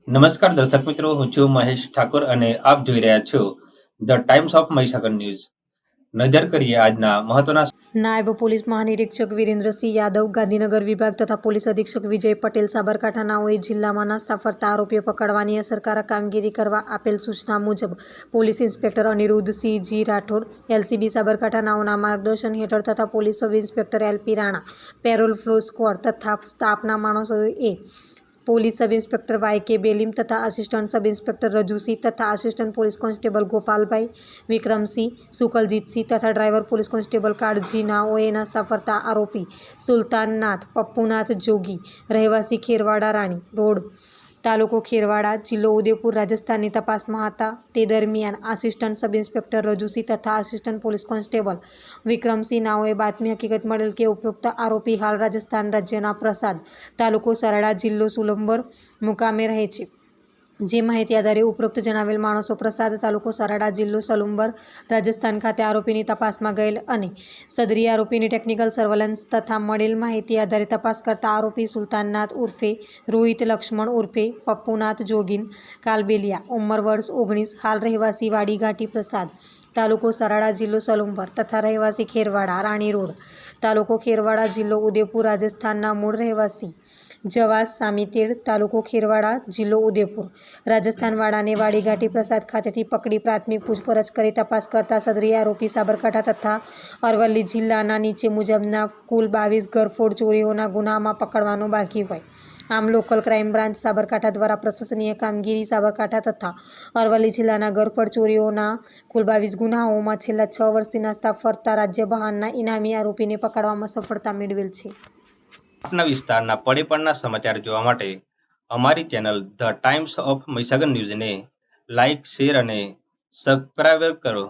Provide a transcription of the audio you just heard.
નમસ્કાર દર્શક મિત્રો, હું છું મહેશ ઠાકોર અને આપ જોઈ રહ્યા છો the Times of Mahisagar news. નજર કરીએ આજના મહત્વના. નાયબ પોલીસ મહાનિરીક્ષક વિરેન્દ્રસિંહ યાદવ, ગાંધીનગર વિભાગ તથા પોલીસ અધિક્ષક વિજય પટેલ સાબરકાંઠાનાઓએ જિલ્લામાં નાસ્તા ફરતા આરોપીઓ પકડવાની અસરકારક કામગીરી કરવા આપેલ સૂચના મુજબ police inspector Aniruddhsinh G Rathod, LCB સાબરકાંઠાનાઓના માર્ગદર્શન હેઠળ તથા police sub inspector LP Rana, parole furlough squad તથા સ્ટાફના માણસોએ પોલીસ સબ ઇન્સ્પેક્ટર વાય કે બેલીમ તથા આસિસ્ટન્ટ સબ ઇન્સ્પેક્ટર રજુસિંહ તથા આસિસ્ટન્ટ પોલીસ કોન્સ્ટેબલ ગોપાલભાઈ, વિક્રમસિંહ, સુકલજીતસિંહ તથા ડ્રાઈવર પોલીસ કોન્સ્ટેબલ કાળજી નાઓએ નાસ્તા ફરતા આરોપી સુલતાનનાથ પપ્પુનાથ જોગી, રહેવાસી ખેરવાડા રાણી રોડ, તાલુકો ખેરવાડા, જિલ્લો ઉદેપુર, રાજસ્થાનની તપાસમાં હતા. તે દરમિયાન આસિસ્ટન્ટ સબ ઇન્સ્પેક્ટર રજુસિંહ તથા આસિસ્ટન્ટ પોલીસ કોન્સ્ટેબલ વિક્રમસિંહ નાઓએ બાતમી હકીકત મળેલ કે ઉપરોક્ત આરોપી હાલ રાજસ્થાન રાજ્યના પ્રસાદ, તાલુકો સરાડા, જિલ્લો સુલંબર મુકામે રહે છે. જે માહિતી આધારે ઉપરોક્ત જણાવેલ માણસો પ્રસાદ, તાલુકો સરાડા, જિલ્લો સલુંબર, રાજસ્થાન ખાતે આરોપીની તપાસમાં ગયેલ અને સદરી આરોપીની ટેકનિકલ સર્વેલન્સ તથા મળેલ માહિતી આધારે તપાસ કરતા આરોપી સુલતાનનાથ ઉર્ફે રોહિત લક્ષ્મણ ઉર્ફે પપ્પુનાથ જોગીન કાલબેલિયા, ઉંમર વર્ષ 19, હાલ રહેવાસી વાડી ઘાટી પ્રસાદ, તાલુકો સરાડા, જિલ્લો સલુંબર તથા રહેવાસી ખેરવાડા રાણી રોડ, તાલુકો ખેરવાડા, જિલ્લો ઉદેપુર, રાજસ્થાનના મૂળ રહેવાસી જવાસ સામીતેડ, તાલુકો ખેરવાડા, જિલ્લો ઉદેપુર, રાજસ્થાનવાળાને વાડી ઘાટી પ્રસાદ ખાતેથી પકડી પ્રાથમિક પૂછપરછ કરી તપાસ કરતા સદરી આરોપી સાબરકાંઠા તથા અરવલ્લી જિલ્લાના નીચે મુજબના કુલ 22 ઘરફોડ ચોરીઓના ગુનામાં પકડવાનો બાકી હોય. આમ લોકલ ક્રાઇમ બ્રાન્ચ સાબરકાંઠા દ્વારા પ્રશંસનીય કામગીરી. સાબરકાંઠા તથા અરવલ્લી જિલ્લાના ઘરફોડ ચોરીઓના કુલ 22 ગુનાઓમાં છેલ્લા 6 વર્ષથી નાસ્તા ફરતા રાજ્ય બહારના ઇનામી આરોપીને પકડવામાં સફળતા મેળવેલ છે. આપના વિસ્તારના પડે પડના સમાચાર જોવા માટે અમારી channel the Times of Mahisagar ન્યૂઝને લાઇક, શેર અને સબસ્ક્રાઇબ કરો.